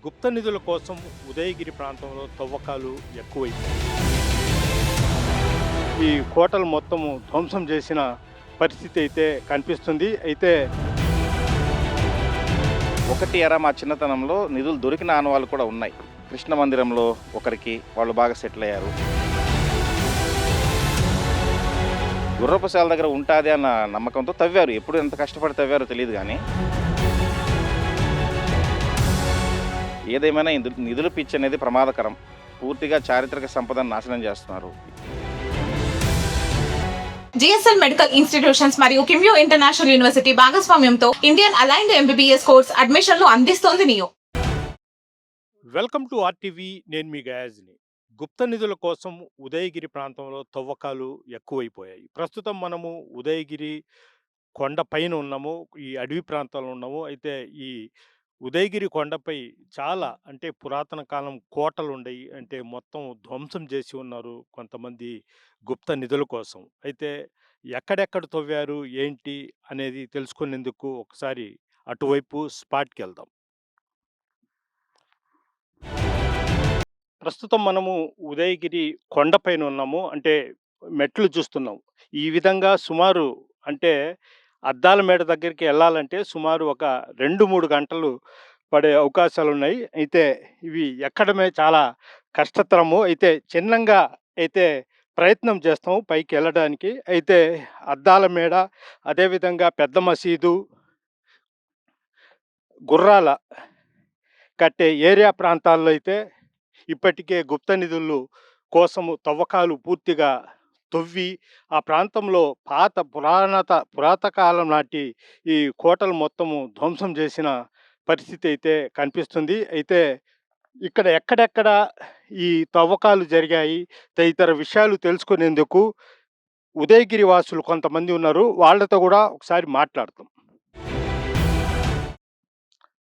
గుప్త నిధుల కోసం ఉదయగిరి ప్రాంతంలో తవ్వకాలు ఎక్కువైపోయాయి. ఈ కోటలు మొత్తము ధ్వంసం చేసిన పరిస్థితి అయితే కనిపిస్తుంది. అయితే ఒకటి ఎరా మా చిన్నతనంలో నిధులు దొరికిన ఆనవాళ్ళు కూడా ఉన్నాయి. కృష్ణ మందిరంలో ఒకరికి వాళ్ళు బాగా సెటిల్ అయ్యారు. గుర్రపుశాల దగ్గర ఉంటాది అన్న నమ్మకంతో తవ్వారు. ఎప్పుడు ఎంత కష్టపడి తవ్వారో తెలియదు కానీ ఏదేమైనా నిధుల పిచ్చి అనేది ప్రమాదకరం. పూర్తిగా చారిత్రక సంపదను నాశనం చేస్తున్నారు. జిఎస్ఎల్ మెడికల్ ఇన్స్టిట్యూషన్స్ మరియు కిమ్యూ ఇంటర్నేషనల్ యూనివర్సిటీ భాగస్వామ్యంతో ఇండియన్ అలైన్డ్ ఎంబీబీఎస్ కోర్స్ అడ్మిషన్లు అందిస్తోంది నియో. Welcome to RTV. నేను మీ గయాజ్ని. గుప్త నిధుల కోసం ఉదయగిరి ప్రాంతంలో తవ్వకాలు ఎక్కువైపోయాయి. ప్రస్తుతం మనము ఉదయగిరి కొండ పైన ఉన్నాము. ఈ అడవి ప్రాంతంలో ఉన్నాము. అయితే ఈ ఉదయగిరి కొండపై చాలా అంటే పురాతన కాలం కోటలు ఉండయి. అంటే మొత్తం ధ్వంసం చేసి ఉన్నారు కొంతమంది గుప్త నిధుల కోసం. అయితే ఎక్కడెక్కడ తవ్వారు ఏంటి అనేది తెలుసుకునేందుకు ఒకసారి అటువైపు స్పాట్కి వెళ్దాం. ప్రస్తుతం మనము ఉదయగిరి కొండపైన ఉన్నాము. అంటే మెట్లు చూస్తున్నాం. ఈ విధంగా సుమారు అంటే అద్దాల మేడ దగ్గరికి వెళ్ళాలంటే సుమారు ఒక 2, 3 గంటలు పడే అవకాశాలున్నాయి. అయితే ఇవి ఎక్కడమే చాలా కష్టతరము. అయితే చిన్నంగా అయితే ప్రయత్నం చేస్తాము పైకి వెళ్ళడానికి. అయితే అద్దాల మేడ, అదేవిధంగా పెద్ద మసీదు, గుర్రాల కట్టే ఏరియా ప్రాంతాల్లో అయితే ఇప్పటికే గుప్త నిధులు కోసము తవ్వకాలు పూర్తిగా తవ్వి ఆ ప్రాంతంలో పురాతకాలం నాటి ఈ కోటలు మొత్తము ధ్వంసం చేసిన పరిస్థితి అయితే కనిపిస్తుంది. అయితే ఇక్కడ ఎక్కడెక్కడ ఈ తవ్వకాలు జరిగాయి తదితర విషయాలు తెలుసుకునేందుకు ఉదయగిరి వాసులు కొంతమంది ఉన్నారు. వాళ్ళతో కూడా ఒకసారి మాట్లాడతాం.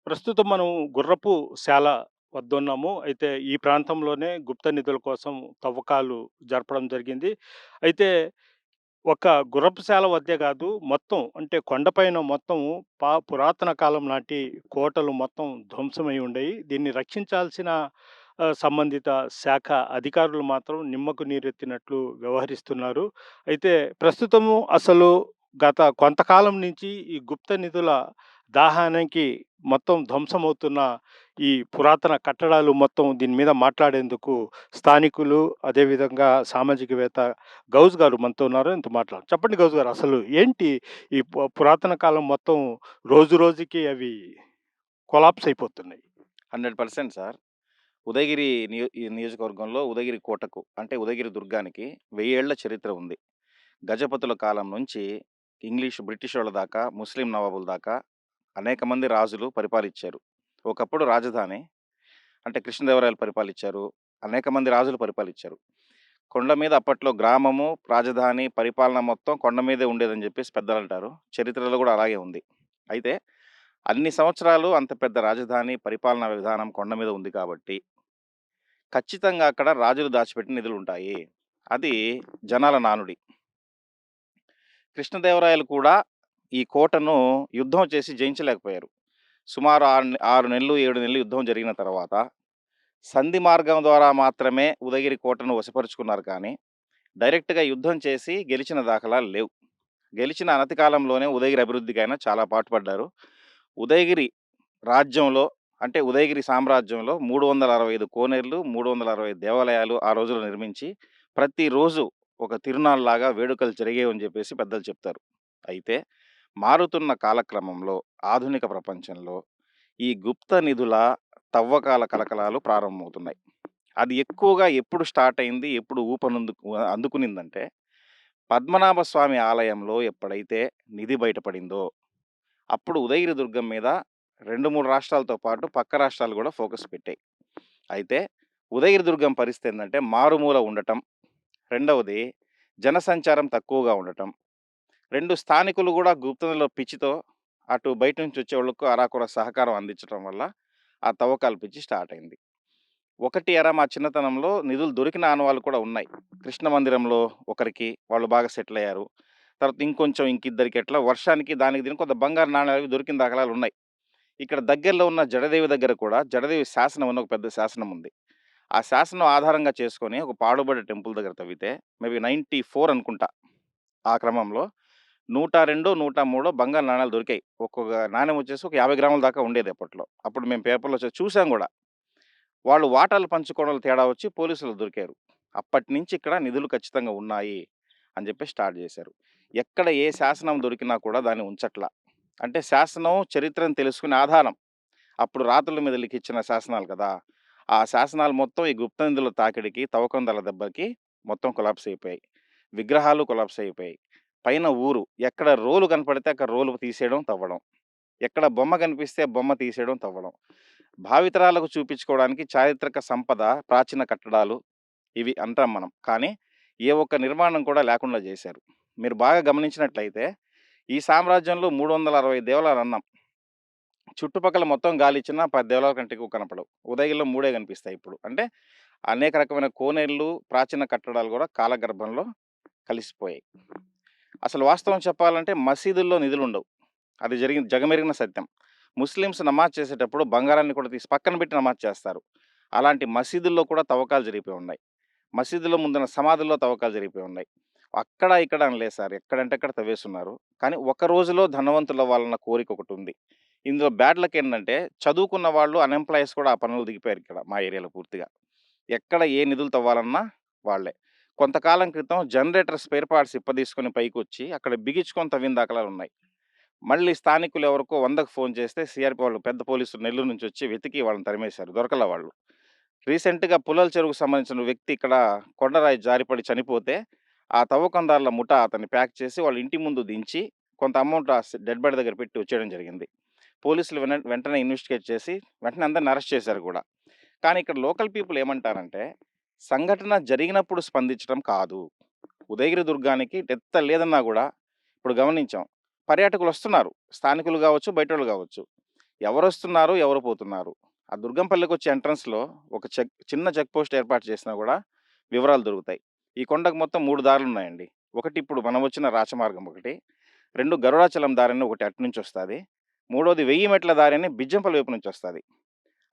ప్రస్తుతం మనం గుర్రపు శాల వద్దున్నాము. అయితే ఈ ప్రాంతంలోనే గుప్త నిధుల కోసం తవ్వకాలు జరపడం జరిగింది. అయితే ఒక గుర్రపుశాల వద్దే కాదు, మొత్తం అంటే కొండపైన మొత్తం పురాతన కాలం నాటి కోటలు మొత్తం ధ్వంసమై ఉండేయి. దీన్ని రక్షించాల్సిన సంబంధిత శాఖ అధికారులు మాత్రం నిమ్మకు నీరెత్తినట్లు వ్యవహరిస్తున్నారు. అయితే ప్రస్తుతము అసలు గత కొంతకాలం నుంచి ఈ గుప్త నిధుల దాహానికి మొత్తం ధ్వంసమవుతున్న ఈ పురాతన కట్టడాలు మొత్తం దీని మీద మాట్లాడేందుకు స్థానికులు, అదేవిధంగా సామాజికవేత్త గౌజ్ గారు మనతో ఉన్నారు. ఇంత చెప్పండి గౌజ్ గారు, అసలు ఏంటి ఈ పురాతన కాలం మొత్తం రోజు రోజుకి అవి కొలాప్స్ అయిపోతున్నాయి? 100% సార్. ఉదయగిరి ఈ నియోజకవర్గంలో ఉదయగిరి కోటకు అంటే ఉదయగిరి దుర్గానికి 1000 ఏళ్ల చరిత్ర ఉంది. గజపతుల కాలం నుంచి బ్రిటిష్ వాళ్ళ దాకా, ముస్లిం నవాబుల దాకా అనేక మంది రాజులు పరిపాలించారు. ఒకప్పుడు రాజధాని అంటే కృష్ణదేవరాయలు పరిపాలించారు. అనేక మంది రాజులు పరిపాలించారు. కొండ మీద అప్పట్లో గ్రామము, రాజధాని, పరిపాలన మొత్తం కొండ మీదే ఉండేదని చెప్పేసి పెద్దలంటారు. చరిత్రలో కూడా అలాగే ఉంది. అయితే అన్ని సంవత్సరాలు అంత పెద్ద రాజధాని, పరిపాలనా విధానం కొండ మీద ఉంది కాబట్టి ఖచ్చితంగా అక్కడ రాజులు దాచిపెట్టిన నిధులుంటాయి. అది జనాల నానుడి. కృష్ణదేవరాయలు కూడా ఈ కోటను యుద్ధం చేసి జయించలేకపోయారు. సుమారు 6 నెలలు, 7 నెలలు యుద్ధం జరిగిన తర్వాత సంధి మార్గం ద్వారా మాత్రమే ఉదయగిరి కోటను వశపరుచుకున్నారు కానీ, డైరెక్ట్‌గా యుద్ధం చేసి గెలిచిన దాఖలాలు లేవు. గెలిచిన అనతి కాలంలోనే ఉదయగిరి అభివృద్ధికైనా చాలా పాటుపడ్డారు. ఉదయగిరి రాజ్యంలో అంటే ఉదయగిరి సామ్రాజ్యంలో 365 కోనేరులు, 360 దేవాలయాలు ఆ రోజుల్లో నిర్మించి, ప్రతిరోజు ఒక తిరునాళ్ళలాగా వేడుకలు జరిగేవని చెప్పేసి పెద్దలు చెప్తారు. అయితే మారుతున్న కాలక్రమంలో ఆధునిక ప్రపంచంలో ఈ గుప్త నిధుల తవ్వకాల కలకలాలు ప్రారంభమవుతున్నాయి. అది ఎక్కువగా ఎప్పుడు స్టార్ట్ అయింది, ఎప్పుడు అందుకునిందంటే పద్మనాభ స్వామి ఆలయంలో ఎప్పుడైతే నిధి బయటపడిందో, అప్పుడు ఉదయగిరి దుర్గం మీద 2, 3 రాష్ట్రాలతో పాటు పక్క రాష్ట్రాలు కూడా ఫోకస్ పెట్టాయి. అయితే ఉదయగిరి దుర్గం పరిస్థితి ఏందంటే మారుమూల ఉండటం, రెండవది జనసంచారం తక్కువగా ఉండటం, 2 స్థానికులు కూడా గుప్తనిధుల పిచ్చితో అటు బయట నుంచి వచ్చేవాళ్ళకు అరాకొర సహకారం అందించడం వల్ల ఆ తవ్వకాల పిచ్చి స్టార్ట్ అయింది. ఒకటి ఎరా మా చిన్నతనంలో నిధులు దొరికిన ఆనవాళ్ళు కూడా ఉన్నాయి. కృష్ణ మందిరంలో ఒకరికి వాళ్ళు బాగా సెటిల్ అయ్యారు. తర్వాత ఇంకిద్దరికి ఎట్లా వర్షానికి దానికి దీనికి కొంత బంగారు నాణేలు దొరికిన దాఖలాలు ఉన్నాయి. ఇక్కడ దగ్గరలో ఉన్న జడదేవి దగ్గర కూడా జడదేవి శాసనం అని ఒక పెద్ద శాసనం ఉంది. ఆ శాసనం ఆధారంగా చేసుకొని ఒక పాడుబడ్డ టెంపుల్ దగ్గర తవ్వితే మేబీ 94 అనుకుంటా. ఆ క్రమంలో 102, 103 బంగారు నాణాలు దొరికాయి. ఒక్కొక్క నాణెం వచ్చేసి ఒక 50 గ్రాముల దాకా ఉండేది అప్పట్లో. అప్పుడు మేము పేపర్‌లో చూసాం గూడా. వాళ్ళు వాటాలు పంచుకోవడంలో తేడా వచ్చి పోలీసులు దొరికారు. అప్పటినుంచి ఇక్కడ నిధులు ఖచ్చితంగా ఉన్నాయి అని చెప్పి స్టార్ట్ చేశారు. ఎక్కడ ఏ శాసనం దొరికినా కూడా దాన్ని ఉంచట్లా. అంటే శాసనం చరిత్రను తెలుసుకునే ఆధారం. అప్పుడు రాతుల మీద లిఖించిన శాసనాలు కదా! ఆ శాసనాలు మొత్తం ఈ గుప్త నిధుల తాకిడికి, తవ్వకందారుల దెబ్బకి మొత్తం కొలాప్స్ అయిపోయాయి. విగ్రహాలు కొలాప్స్ అయిపోయాయి. పైన ఊరు ఎక్కడ రోలు కనపడితే అక్కడ రోలు తీసేయడం, తవ్వడం. ఎక్కడ బొమ్మ కనిపిస్తే బొమ్మ తీసేయడం, తవ్వడం. భావితరాలకు చూపించుకోవడానికి చారిత్రక సంపద, ప్రాచీన కట్టడాలు ఇవి అంటాం మనం. కానీ ఏ ఒక్క నిర్మాణం కూడా లేకుండా చేశారు. మీరు బాగా గమనించినట్లయితే ఈ సామ్రాజ్యంలో 360 దేవాలయాలు అన్నాం. చుట్టుపక్కల మొత్తం గాలిచ్చినా 10 దేవాలయాల కంటే ఎక్కువ కనపడవు. ఉదయగిరిలో 3 కనిపిస్తాయి ఇప్పుడు. అంటే అనేక రకమైన కోనేరులు, ప్రాచీన కట్టడాలు కూడా కాలగర్భంలో కలిసిపోయాయి. అసలు వాస్తవం చెప్పాలంటే మసీదుల్లో నిధులుండవు. అది జగమెరిగిన సత్యం. ముస్లిమ్స్ నమాజ్ చేసేటప్పుడు బంగారాన్ని కూడా తీసి పక్కన పెట్టి నమాజ్ చేస్తారు. అలాంటి మసీదుల్లో కూడా తవ్వకాలు జరిగిపోయి ఉన్నాయి. మసీదులో ముందున్న సమాధుల్లో తవ్వకాలు జరిగిపోయి ఉన్నాయి. అక్కడ ఇక్కడ అని లేదు సార్. ఎక్కడంటే అక్కడ తవ్వేస్తున్నారు. కానీ ఒక రోజులో ధనవంతులవ్వాలన్న కోరిక ఒకటుంది. ఇందులో బ్యాడ్ లక్ ఏంటంటే చదువుకున్న వాళ్ళు అన్‌ఎంప్లాయీస్ కూడా ఆ పనులు దిగిపోయారు ఇక్కడ మా ఏరియాలో పూర్తిగా. ఎక్కడ ఏ నిధులు తవ్వాలన్నా వాళ్ళే. కొంతకాలం క్రితం జనరేటర్ స్పేర్ పార్ట్స్ ఇప్పదీసుకొని పైకొచ్చి అక్కడ బిగించుకొని తవ్విన దాఖలాలున్నాయి. మళ్ళీ స్థానికులు ఎవరికో 100కి ఫోన్ చేస్తే సీఆర్‌పీ వాళ్ళు పెద్ద పోలీసులు నెల్లూరు నుంచి వచ్చి వెతికి వాళ్ళని తరిమేశారు. దొరకల వాళ్ళు. రీసెంట్‌గా పుల్లల చెరువుకు సంబంధించిన వ్యక్తి ఇక్కడ కొండరాయి జారిపడి చనిపోతే, ఆ తవ్వకందారుల ముఠా అతన్ని ప్యాక్ చేసి వాళ్ళ ఇంటి ముందు దించి, కొంత అమౌంట్ ఆ డెడ్ బాడీ దగ్గర పెట్టి వచ్చేయడం జరిగింది. పోలీసులు వెంటనే ఇన్వెస్టిగేట్ చేసి, వెంటనే అందరిని అరెస్ట్ చేశారు గూడా. కానీ ఇక్కడ లోకల్ పీపుల్ ఏమంటారంటే, సంఘటన జరిగినప్పుడు స్పందించడం కాదు. ఉదయగిరి దుర్గానికి డెత్ లేదన్నా గూడా ఇప్పుడు గమనించాం. పర్యాటకులొస్తున్నారు. స్థానికులు గావచ్చు, బయటోళ్ళు గావచ్చు. ఎవరొస్తున్నారు, ఎవరు పోతున్నారు. ఆ దుర్గంపల్లికొచ్చే ఎంట్రన్స్‌లో ఒక చిన్న చెక్ పోస్ట్ ఏర్పాటు చేసినా గూడా వివరాలు దొరుకుతాయి. ఈ కొండకు మొత్తం 3 దారులున్నాయండి. ఒకటి ఇప్పుడు మనం వచ్చిన రాచమార్గం ఒకటి. 2 గరుడాచలం దారని ఒకటి అటునుంచొస్తాది. మూడోది 1000 మెట్ల దారని బిజ్జంపల్లి వైపు నుంచొస్తాది.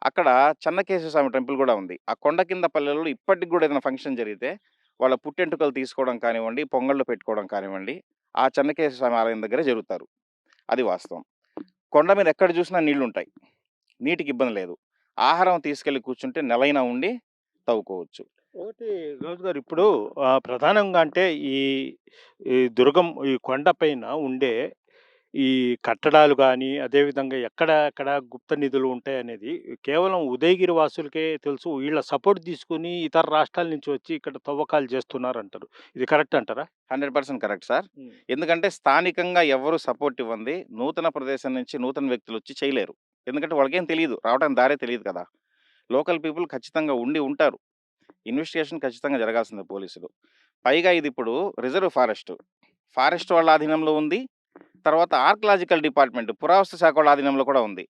అక్కడ చెన్నకేశవ స్వామి టెంపుల్ గూడా ఉంది. ఆ కొండ కింద పల్లెల్లో ఇప్పటికి గూడా ఏదైనా ఫంక్షన్ జరిగితే, వాళ్ళ పుట్టెంటుకలు తీసుకోవడం కానివ్వండి, పొంగళ్ళు పెట్టుకోవడం కానివ్వండి, ఆ చెన్నకేశవ స్వామి ఆలయం దగ్గరే జరుగుతారు. అది వాస్తవం. కొండ మీద ఎక్కడ చూసినా నీళ్లుంటాయి. నీటికి ఇబ్బంది లేదు. ఆహారం తీసుకెళ్ళి కూర్చుంటే నెలైనా ఉండి తవ్వుకోవచ్చు. ఒకటి రాజు గారు ఇప్పుడు ప్రధానంగా అంటే ఈ ఈ కొండ పైన ఉండే ఈ కట్టడాలు గానీ, అదేవిధంగా ఎక్కడ గుప్త నిధులు ఉంటాయనేది కేవలం ఉదయగిరి వాసులకే తెలుసు. వీళ్ళ సపోర్ట్ తీసుకొని ఇతర రాష్ట్రాల నుంచి వచ్చి ఇక్కడ తవ్వకాలు చేస్తున్నారంటారు. ఇది కరెక్ట్ అంటారా? 100% కరెక్ట్ సార్. హ్మ్. ఎందుకంటే స్థానికంగా ఎవరు సపోర్ట్ ఇవ్వంది నూతన ప్రదేశం నుంచి నూతన వ్యక్తులొచ్చి చేయలేరు. ఎందుకంటే వాళ్ళకేం తెలీదు. రావడానికి దారే తెలీదు కదా! లోకల్ పీపుల్ ఖచ్చితంగా ఉండి ఉంటారు. ఇన్వెస్టిగేషన్ ఖచ్చితంగా జరగాల్సిందే పోలీసులు. పైగా ఇదిప్పుడు రిజర్వ్ ఫారెస్ట్. ఫారెస్ట్ వాళ్ళ ఆధీనంలో ఉంది. తర్వాత ఆర్కియలాజికల్ డిపార్ట్‌మెంట్ పురావస్తు శాఖ వాళ్ళ ఆధీనంలో కూడా ఉంది.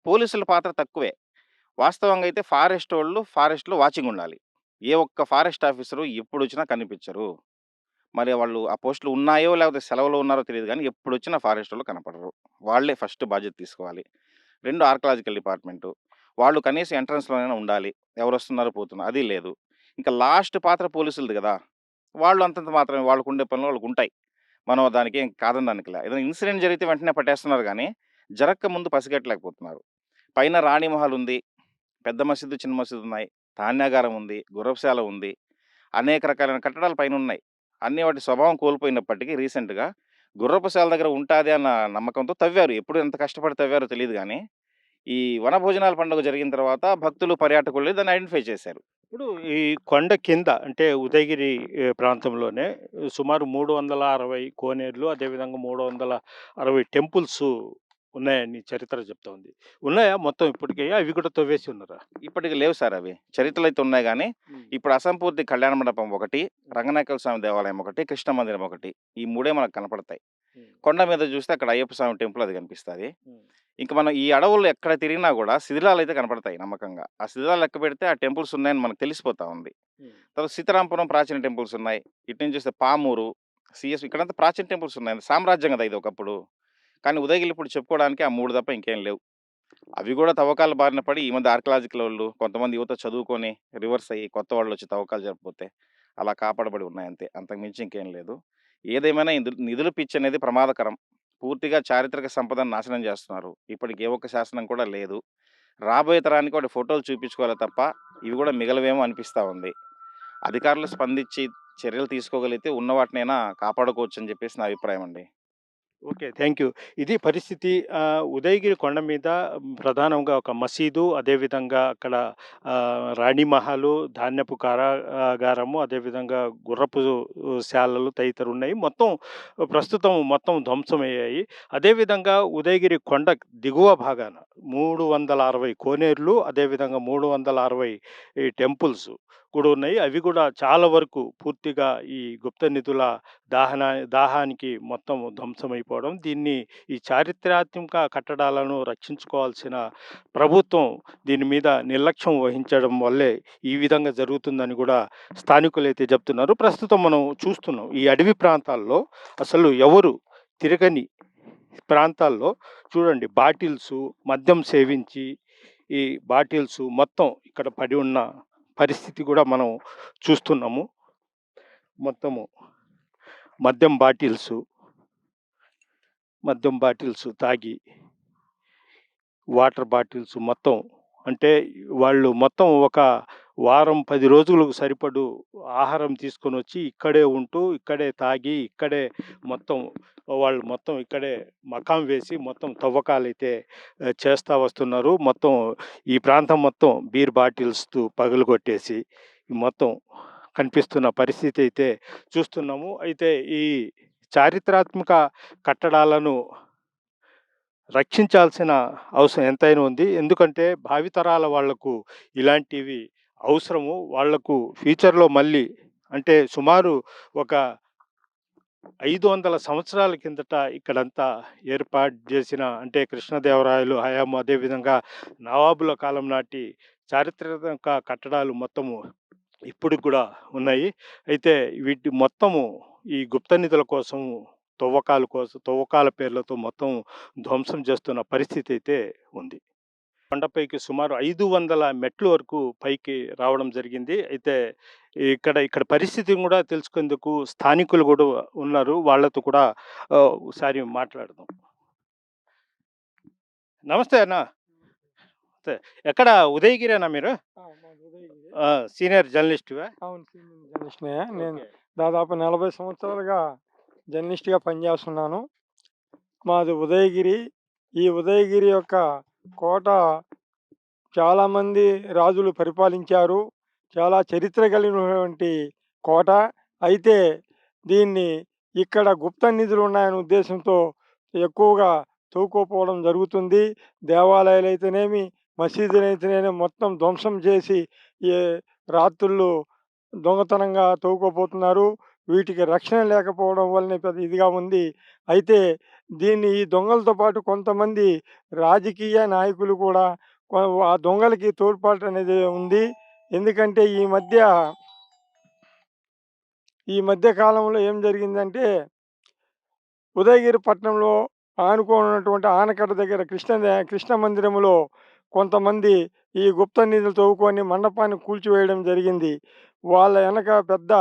పోలీసుల పాత్ర తక్కువే. వాస్తవంగా అయితే ఫారెస్టోళ్ళు ఫారెస్ట్‌లో వాచింగుండాలి. ఏ ఒక్క ఫారెస్ట్ ఆఫీసరు ఎప్పుడొచ్చినా కనిపించరు. మరి వాళ్ళు ఆ పోస్టులు ఉన్నాయో లేకపోతే సెలవులో ఉన్నారో తెలీదు గానీ ఎప్పుడొచ్చినా ఫారెస్టోళ్ళు కనపడరు. వాళ్ళే ఫస్ట్ బాధ్యత తీసుకోవాలి. 2 ఆర్కియలాజికల్ డిపార్ట్‌మెంటు. వాళ్ళు కనీసం ఎంట్రన్స్‌లోనైనా ఉండాలి. ఎవరొస్తున్నారు, పోతున్నారు అది లేదు. ఇంకా లాస్ట్ పాత్ర పోలీసులది గదా! వాళ్ళు అంతంత మాత్రమే వాళ్ళకుండే పనులు వాళ్ళకుంటాయి. మనం దానికేం కాదనడానికిలా. ఏదైనా ఇన్సిడెంట్ జరిగితే వెంటనే పట్టేస్తున్నారు గానీ, జరక్క ముందు పసిగట్టలేకపోతున్నారు. పైన రాణి మహల్ ఉంది. పెద్ద మసీదు, చిన్న మసీదున్నాయి. ధాన్యాగారం ఉంది. గుర్రపుశాల ఉంది. అనేక రకాలైన కట్టడాలు పైనున్నాయి. అన్నీ వాటి స్వభావం కోల్పోయినప్పటికీ రీసెంట్‌గా గుర్రపుశాల దగ్గర ఉంటాది అన్న నమ్మకంతో తవ్వారు. ఎప్పుడు ఎంత కష్టపడి తవ్వారో తెలీదు గానీ, ఈ వనభోజనాల పండుగ జరిగిన తర్వాత భక్తులు, పర్యాటకులు దాన్ని ఐడెంటిఫై చేశారు. ఇప్పుడు ఈ కొండ కింద అంటే ఉదయగిరి ప్రాంతంలోనే సుమారు 360 కోనేరులు, అదేవిధంగా 360 టెంపుల్స్ ఉన్నాయని చరిత్ర చెప్తా ఉంది. ఉన్నాయా మొత్తం ఇప్పటికి? అవి కూడా తవ్వేసి ఉన్నారా? ఇప్పటికి లేవు సార్ అవి. చరిత్రలో అయితే ఉన్నాయి గానీ, ఇప్పుడు అసంపూర్తి కళ్యాణ మండపం ఒకటి, రంగనాయకుల స్వామి దేవాలయం ఒకటి, కృష్ణ మందిరం ఒకటి. ఈ 3 మనకు కనపడతాయి. కొండ మీద చూస్తే అక్కడ అయ్యప్ప స్వామి టెంపుల్ అది కనిపిస్తది. ఇంక మనం ఈ అడవుల్లో ఎక్కడ తిరిగినా గూడా శిథిలాలయితే కనపడతాయి నమ్మకంగా. ఆ శిథిలాలు లెక్కపెడితే ఆ టెంపుల్స్ ఉన్నాయని మనకు తెలిసిపోతా ఉంది. తర్వాత సీతారామపురం ప్రాచీన టెంపుల్స్ ఉన్నాయి. ఇటు నుంచి చూస్తే పామూరు, సీఎస్ ఇక్కడంతా ప్రాచీన టెంపుల్స్ ఉన్నాయి. సామ్రాజ్యం గదా ఇది ఒకప్పుడు. కానీ ఉదయగిరి ఇప్పుడు చెప్పుకోవడానికి ఆ 3 తప్ప ఇంకేం లేవు. అవి కూడా తవ్వకాల బారిన పడి ఈ మధ్య ఆర్కియలాజికలోళ్ళు కొంతమంది యువత చదువుకొని రివర్స్ అయ్యి కొత్త వాళ్ళొచ్చి తవ్వకాలు జరపపోతే అలా కాపాడబడి ఉన్నాయంతే. అంతకు మించి ఇంకేం లేదు. ఏదేమైనా నిధుల పిచ్చనేది ప్రమాదకరం. పూర్తిగా చారిత్రక సంపదను నాశనం జేస్తున్నారు. ఇప్పటికి ఏ ఒక్క శాసనం కూడా లేదు. రాబోయే తరానికి వాటి ఫోటోలు చూపించుకోవాలి తప్ప ఇవి గూడా మిగలవేమో అనిపిస్తా ఉంది. అధికారులు స్పందించి చర్యలు తీసుకోగలిగితే ఉన్న వాటినైనా కాపాడుకోవచ్చని జెప్పేసి నా అభిప్రాయం అండి. ఓకే. Thank you. ఇది పరిస్థితి. ఉదయగిరి కొండ మీద ప్రధానంగా ఒక మసీదు, అదేవిధంగా అక్కడ రాణి మహలు, ధాన్యపు కారాగారము, అదేవిధంగా గుర్రపు శాలలు తదితరులున్నాయి. ప్రస్తుతం మొత్తం ధ్వంసమయ్యాయి. అదేవిధంగా ఉదయగిరి కొండ దిగువ భాగాన 360 కోనేరులు, అదేవిధంగా 360 ఈ టెంపుల్స్ కూడా ఉన్నాయి. అవి కూడా చాలా వరకు పూర్తిగా ఈ గుప్త నిధుల దాహానికి మొత్తం ధ్వంసమైపోవడం. ఈ చారిత్రాత్మక కట్టడాలను రక్షించుకోవాల్సిన ప్రభుత్వం దీని మీద నిర్లక్ష్యం వహించడం వల్లే ఈ విధంగా జరుగుతుందని గూడా స్థానికులైతే చెప్తున్నారు. ప్రస్తుతం మనం చూస్తున్నాం ఈ అడవి ప్రాంతాల్లో అసలు ఎవరు తిరగని ప్రాంతాల్లో చూడండి బాటిల్సు, మద్యం సేవించి ఈ బాటిల్సు మొత్తం ఇక్కడ పడి ఉన్న పరిస్థితి గూడా మనం చూస్తున్నాము. మొత్తము మద్యం బాటిల్సు, మద్యం బాటిల్స్ తాగి, వాటర్ బాటిల్స్ మొత్తం అంటే వాళ్ళు మొత్తం ఒక వారం, 10 రోజులకు సరిపడు ఆహారం తీసుకొనొచ్చి ఇక్కడే ఉంటూ, ఇక్కడే తాగి, ఇక్కడే మొత్తం వాళ్ళు మొత్తం ఇక్కడే మకాం వేసి మొత్తం తవ్వకాలైతే చేస్తా వస్తున్నారు. మొత్తం ఈ ప్రాంతం మొత్తం బీర్ బాటిల్స్‌తో పగలగొట్టేసి మొత్తం కనిపిస్తున్న పరిస్థితి అయితే చూస్తున్నాము. అయితే ఈ చారిత్రాత్మక కట్టడాలను రక్షించాల్సిన అవసరం ఎంతైనా ఉంది. ఎందుకంటే భావితరాల వాళ్లకు ఇలాంటివి అవసరము. వాళ్లకు ఫ్యూచర్‌లో మళ్ళీ అంటే సుమారు ఒక 500 సంవత్సరాల కిందట ఇక్కడంతా ఏర్పాటు చేసిన అంటే కృష్ణదేవరాయలు హయాము, అదేవిధంగా నవాబుల కాలం నాటి చారిత్రక కట్టడాలు మొత్తము ఇప్పటికి కూడా ఉన్నాయి. అయితే వీటి మొత్తము ఈ గుప్త నిధుల కోసం తవ్వకాల పేర్లతో మొత్తం ధ్వంసం చేస్తున్న పరిస్థితి అయితే ఉంది. కొండపైకి సుమారు 500 మెట్లు వరకు పైకి రావడం జరిగింది. అయితే ఇక్కడ పరిస్థితిని కూడా తెలుసుకునేందుకు స్థానికులు కూడా ఉన్నారు. వాళ్ళతో కూడా ఒకసారి మాట్లాడదాం. నమస్తే అన్న. నమస్తే. ఎక్కడ ఉదయగిరేనా మీరు? మాది ఉదయగిరి. సీనియర్ జర్నలిస్ట్‌వా? అవును. సీనియర్ జర్నలిస్ట్‌నే. నేను ఓకే. దాదాపు 40 సంవత్సరాలుగా జర్నలిస్ట్‌గా పనిచేస్తున్నాను. మాది ఉదయగిరి. ఈ ఉదయగిరి యొక్క కోట చాలామంది రాజులు పరిపాలించారు. చాలా చరిత్ర కలిగినటువంటి కోట. అయితే దీన్ని ఇక్కడ గుప్త నిధులు ఉన్నాయనే ఉద్దేశంతో ఎక్కువగా తవ్వుకోపోవడం జరుగుతుంది. దేవాలయాలైతేనేమి, మసీదులైతేనేమి మొత్తం ధ్వంసం చేసి ఈ రాత్రుళ్ళు దొంగతనంగా తవ్వుకోపోతున్నారు. వీటికి రక్షణ లేకపోవడం వల్లనే పెద్ద ఇదిగా ఉంది. అయితే ఈ దొంగలతో పాటు కొంతమంది రాజకీయ నాయకులు కూడా ఆ దొంగలకి తోడ్పాటు అనేది ఉంది. ఎందుకంటే ఈ మధ్య కాలంలో ఏం జరిగిందంటే ఉదయగిరి పట్టణంలో ఆనుకోని ఉన్నటువంటి ఆనకట్ట దగ్గర కృష్ణ మందిరములో కొంతమంది ఈ గుప్త నిధులు తవ్వుకొని మండపాన్ని కూల్చివేయడం జరిగింది. వాళ్ళ వెనక పెద్ద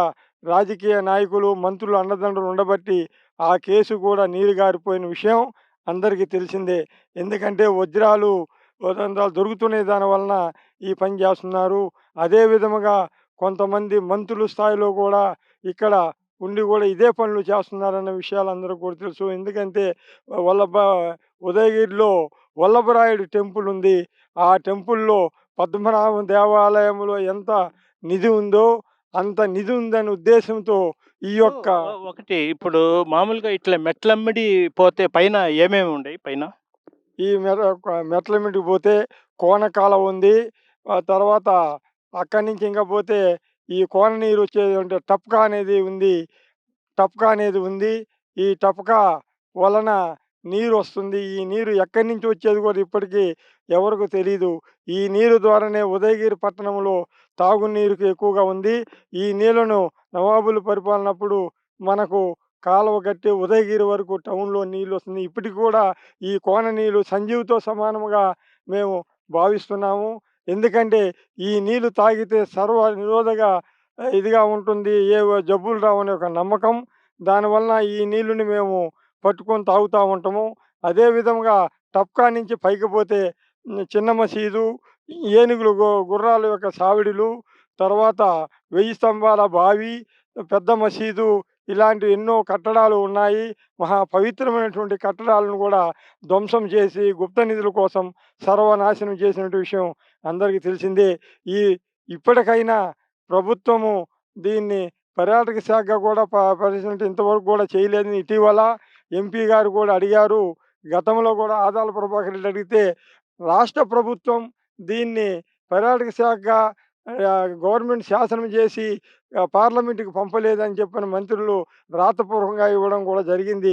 రాజకీయ నాయకులు, మంత్రులు అండదండలు ఉండబట్టి ఆ కేసు కూడా నీరు గారిపోయిన విషయం అందరికీ తెలిసిందే. ఎందుకంటే వజ్రాలు దొరుకుతునే దాని వలన ఈ పని చేస్తున్నారు. అదే విధముగా కొంతమంది మంత్రుల స్థాయిలో కూడా ఇక్కడ ఉండి కూడా ఇదే పనులు చేస్తున్నారన్న విషయాలు అందరికి కూడా తెలుసు. ఎందుకంటే వల్లభ ఉదయగిరిలో వల్లభరాయుడు టెంపుల్ ఉంది. ఆ టెంపుల్‌లో పద్మనాభ దేవాలయంలో ఎంత నిధి ఉందో అంత నిధి ఉందనే ఉద్దేశంతో ఈ యొక్క ఒకటి ఇప్పుడు మామూలుగా ఇట్లా మెట్లమ్మడి పోతే పైన ఏమేమి ఉండయి పైన? ఈ మెట్ల మీదకి పోతే కోన కాలువ ఉంది. ఆ తర్వాత అక్కడి నుంచి ఇంకా పోతే ఈ కోన నీరు వచ్చేదంటే టప్కా అనేది ఉంది. ఈ టప్కా వలన నీరొస్తుంది. ఈ నీరు ఎక్కడి నుంచి వచ్చేది కూడా ఇప్పటికీ ఎవరికీ తెలీదు. ఈ నీరు ద్వారానే ఉదయగిరి పట్టణంలో తాగునీరుకి ఎక్కువగా ఉంది. ఈ నీళ్లను నవాబులు పరిపాలనప్పుడు మనకు కాలువ కట్టి ఉదయగిరి వరకు టౌన్‌లో నీళ్ళొస్తుంది. ఇప్పటికి కూడా ఈ కోన నీళ్ళు సంజీవితో సమానముగా మేము భావిస్తున్నాము. ఎందుకంటే ఈ నీళ్ళు తాగితే సర్వ నిరోధక ఇదిగా ఉంటుంది. జబ్బులు రావనే ఒక నమ్మకం. దానివలన ఈ నీళ్ళని మేము పట్టుకొని తాగుతా ఉంటాము. అదే విధంగా టప్కా నుంచి పైకి పోతే చిన్న మసీదు, ఏనుగులు గుర్రాల యొక్క సావిడులు, తర్వాత 1000 స్తంభాల బావి, పెద్ద మసీదు ఇలాంటి ఎన్నో కట్టడాలు ఉన్నాయి. మహా పవిత్రమైనటువంటి కట్టడాలను కూడా ధ్వంసం చేసి గుప్త నిధుల కోసం సర్వనాశనం చేసినటు విషయం అందరికీ తెలిసిందే. ఈ ఇప్పటికైనా ప్రభుత్వము దీన్ని పర్యాటక శాఖ కూడా పరిశీలించి ఇంతవరకు కూడా చేయలేదని ఇటీవల ఎంపీ గారు కూడా అడిగారు. గతంలో కూడా ఆదాల ప్రభాకర్ రెడ్డి అడిగితే రాష్ట్ర ప్రభుత్వం దీన్ని పర్యాటక శాఖ గవర్నమెంట్ శాసనం చేసి పార్లమెంట్‌కి పంపలేదని చెప్పిన మంత్రులు రాతపూర్వకంగా ఇవ్వడం కూడా జరిగింది.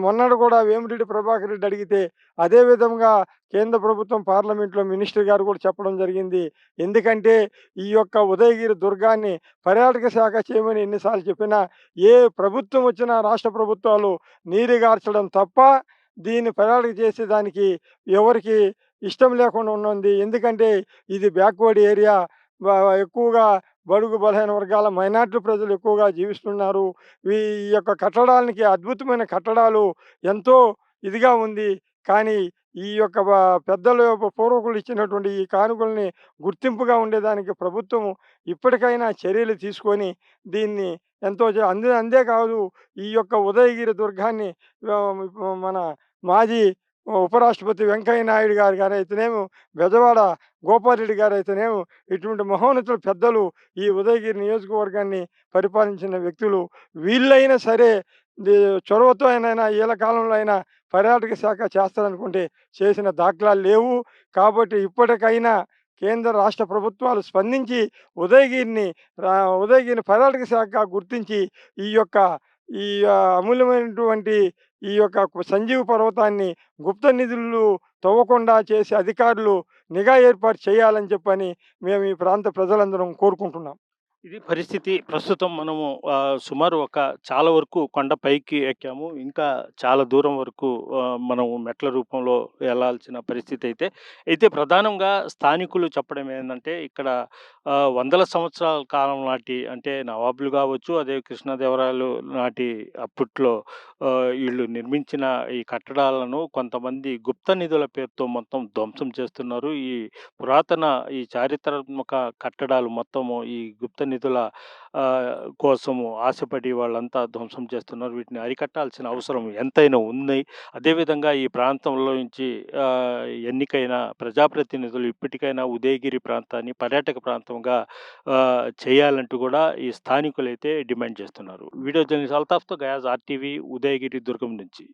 మొన్నటి కూడా వేమిరెడ్డి ప్రభాకర్ రెడ్డి అడిగితే అదే విధంగా కేంద్ర ప్రభుత్వం పార్లమెంట్‌లో మినిస్టర్ గారు కూడా చెప్పడం జరిగింది. ఎందుకంటే ఈ యొక్క ఉదయగిరి దుర్గాన్ని పర్యాటక శాఖ చేయమని ఎన్నిసార్లు చెప్పినా ఏ ప్రభుత్వం వచ్చినా రాష్ట్ర ప్రభుత్వాలు నీరుగార్చడం తప్ప దీన్ని పర్యాటక చేసేదానికి ఎవరికీ ఇష్టం లేకుండా ఉన్నది. ఎందుకంటే ఇది బ్యాక్వర్డ్ ఏరియా. ఎక్కువగా బడుగు బలహీన వర్గాల మైనారిటీ ప్రజలు ఎక్కువగా జీవిస్తున్నారు. ఈ యొక్క కట్టడాలకి అద్భుతమైన కట్టడాలు ఎంతో ఇదిగా ఉంది. కానీ ఈ యొక్క పెద్దలు పూర్వకులు ఇచ్చినటువంటి ఈ కానుకల్ని గుర్తింపుగా ఉండేదానికి ప్రభుత్వం ఇప్పటికైనా చర్యలు తీసుకొని దీన్ని ఎంతో అంతేకాదు ఈ యొక్క ఉదయగిరి దుర్గాన్ని మన మాజీ ఉపరాష్ట్రపతి వెంకయ్య నాయుడు గారు గారైతేనేమి, బెజవాడ గోపాల్రెడ్డి గారైతేనేమి ఇటువంటి మహోన్నతులు పెద్దలు ఈ ఉదయగిరి నియోజకవర్గాన్ని పరిపాలించిన వ్యక్తులు. వీళ్ళైనా సరే చొరవతో అయినైనా ఈళ్ళ కాలంలో అయినా పర్యాటక శాఖ చేస్తారనుకుంటే చేసిన దాఖలాలు లేవు. కాబట్టి ఇప్పటికైనా కేంద్ర రాష్ట్ర ప్రభుత్వాలు స్పందించి ఉదయగిరిని ఉదయగిరిని పర్యాటక శాఖగా గుర్తించి ఈ యొక్క ఈ అమూల్యమైనటువంటి ఈ యొక్క సంజీవ పర్వతాన్ని గుప్త నిధులు తవ్వకుండా చేసే అధికారులు నిఘా ఏర్పాటు చేయాలని చెప్పని మేము ఈ ప్రాంత ప్రజలందరం కోరుకుంటున్నాం. ఇది పరిస్థితి. ప్రస్తుతం మనము సుమారు చాలా వరకు కొండ పైకి ఎక్కాము. ఇంకా చాలా దూరం వరకు మనము మెట్ల రూపంలో వెళ్ళాల్సిన పరిస్థితి అయితే ప్రధానంగా స్థానికులు చెప్పడం ఏందంటే ఇక్కడ వందల సంవత్సరాల కాలం నాటి అంటే నవాబులు కావచ్చు, అదే కృష్ణదేవరాయలు నాటి అప్పట్లో ఈళ్ళు నిర్మించిన ఈ కట్టడాలను కొంతమంది గుప్త నిధుల పేరుతో మొత్తం ధ్వంసం చేస్తున్నారు. ఈ పురాతన ఈ చారిత్రాత్మక కట్టడాలు మొత్తము ఈ గుప్త నిధుల కోసము ఆశపడి వాళ్ళంతా ధ్వంసం చేస్తున్నారు. వీటిని అరికట్టాల్సిన అవసరం ఎంతైనా ఉంది. అదేవిధంగా ఈ ప్రాంతంలో నుంచి ఎన్నికైన ప్రజాప్రతినిధులు ఇప్పటికైనా ఉదయగిరి ప్రాంతాన్ని పర్యాటక ప్రాంతంగా చేయాలంటూ కూడా ఈ స్థానికులైతే డిమాండ్ చేస్తున్నారు. వీడియో జర్నలిస్ట్ అల్తాఫ్‌తో గయాజ్ ఆర్టీవీ ఉదయగిరి దుర్గం నుంచి.